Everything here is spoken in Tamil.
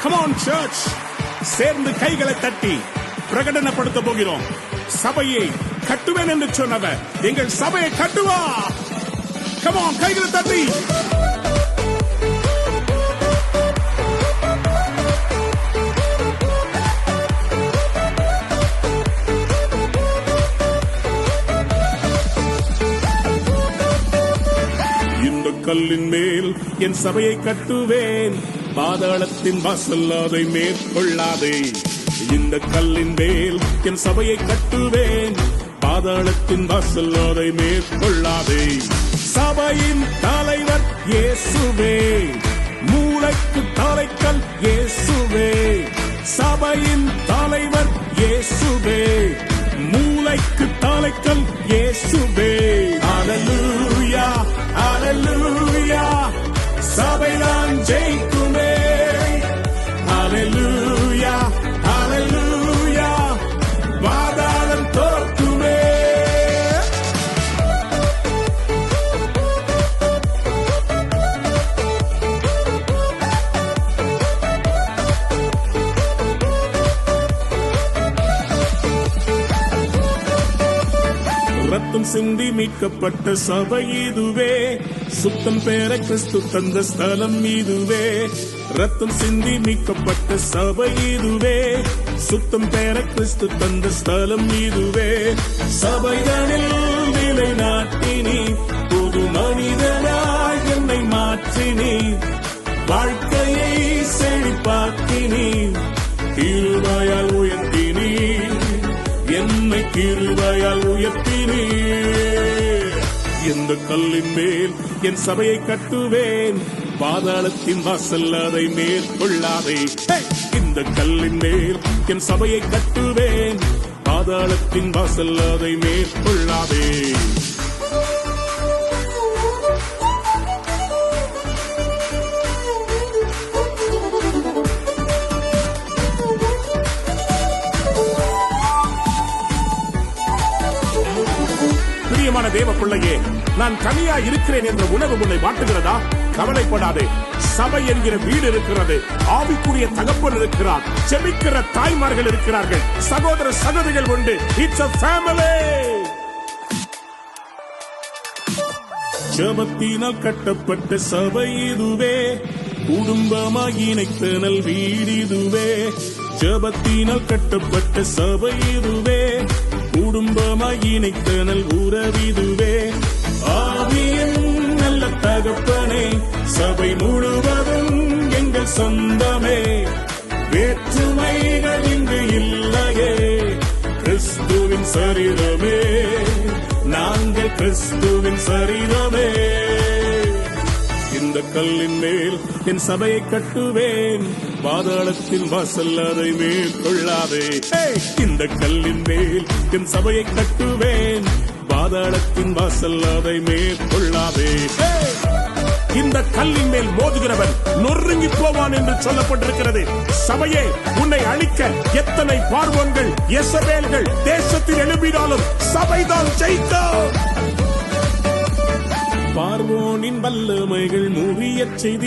Come on church, சேர்ந்து கைகளை தட்டி பிரகடனப்படுத்த போகிறோம். சபையை கட்டுவேன் என்று சொன்னவர் எங்கள் சபையை கட்டுவா. Come on, கைகளை தட்டி. இந்த கல்லின் மேல் என் சபையை கட்டுவேன், பாதாளத்தின் வாசல் அதை மேற்கொள்ளாதே. இந்த கல்லின் மேல் என் சபையை கட்டுவேன், பாதாளத்தின் வாசல் அதை மேற்கொள்ளாதே. சபையின் தலைவர் இயேசுவே, மூளைக்கு தலைக்கல் இயேசுவே. சபையின் தலைவர் இயேசுவே, மூளைக்கு தலைக்கல் இயேசுவே. ஹல்லேலூயா, ஹல்லேலூயா, சபைதான் ஜெயிக்குமே. ஹல்லேலூயா, ஹல்லேலூயா, பாதாளம் தோற்குமே. ரத்தம் சிந்தி மீட்கப்பட்ட சபை இதுவே, சுத்தம் பெற கிறிஸ்து தந்த ஸ்தலம் இதுவே. ரத்தம் சிந்தி மீட்கப்பட்ட சபை இதுவே, சுத்தம் பெற கிறிஸ்து தந்த ஸ்தலம் இதுவே. சபைகளில் நிலை நாட்டினி, புது மனிதனாய் என்னை மாற்றினி, வாழ்க்கையை செழிப்பாக்கினி, கிருபையால் உயர்த்தினி, என்னை கிருபையால் உயர்த்தினி. இந்த கல்லின் மேல் என் சபையை கட்டுவேன், பாதாளத்தின் வாசல் அதை மேற்கொள்ளாதே. இந்த கல்லின் மேல் என் சபையை கட்டுவேன், பாதாளத்தின் வாசல் அதை மேற்கொள்ளாதே. பிரியமான தேவ பிள்ளையே, நான் தனியா இருக்கிறேன் என்ற உணர்வு உன்னை வாட்டுகிறதா? கவலைப்படாதே, சபை என்கிற வீடு இருக்கிறது, ஆவிக்குரிய தகப்பன் இருக்கிறார், ஜெபிக்கிற தாய்மார்கள் இருக்கிறார்கள், சகோதர சகோதரிகள் உண்டு. It's a family. ஜெபத்தினால் கட்டப்பட்ட சபை இதுவே, குடும்பமாய் இணைத்தனல் வீடு இதுவே. ஜெபத்தினால் கட்டப்பட்ட சபை இதுவே, குடும்பமாய் இணைத்தனல் உறவிதுவே. ஆவியின் நல்ல தகப்பனே, சபை முழுவதும் எங்கள் சொந்தமே. வேற்றுமைகள் இங்கு இல்லையே, கிறிஸ்துவின் சரீரமே, நாங்கள் கிறிஸ்துவின் சரீரமே. இந்த கல்லின் மேல் என் சபையை கட்டுவேன், பாதாளத்தின் வாசல் அதை மேற்கொள்ளாதே. இந்த கல்லின் மேல் என் சபையை கட்டுவேன், பாதாளத்தின் வாசல் அதை மேற்கொள்ளாதே. இந்த கல்லின் மேல் மோதுகிறவன் நொறுங்கி போவான் என்று சொல்லப்பட்டிருக்கிறது. சபையே, உன்னை அழிக்க எத்தனை பார்வோன்கள், எசபேல்கள் தேசத்தில் எழுப்பினாலும் சபைதான் ஜெயிக்கும். பார்வோனின் வல்லமைகள் முறியச் செய்தி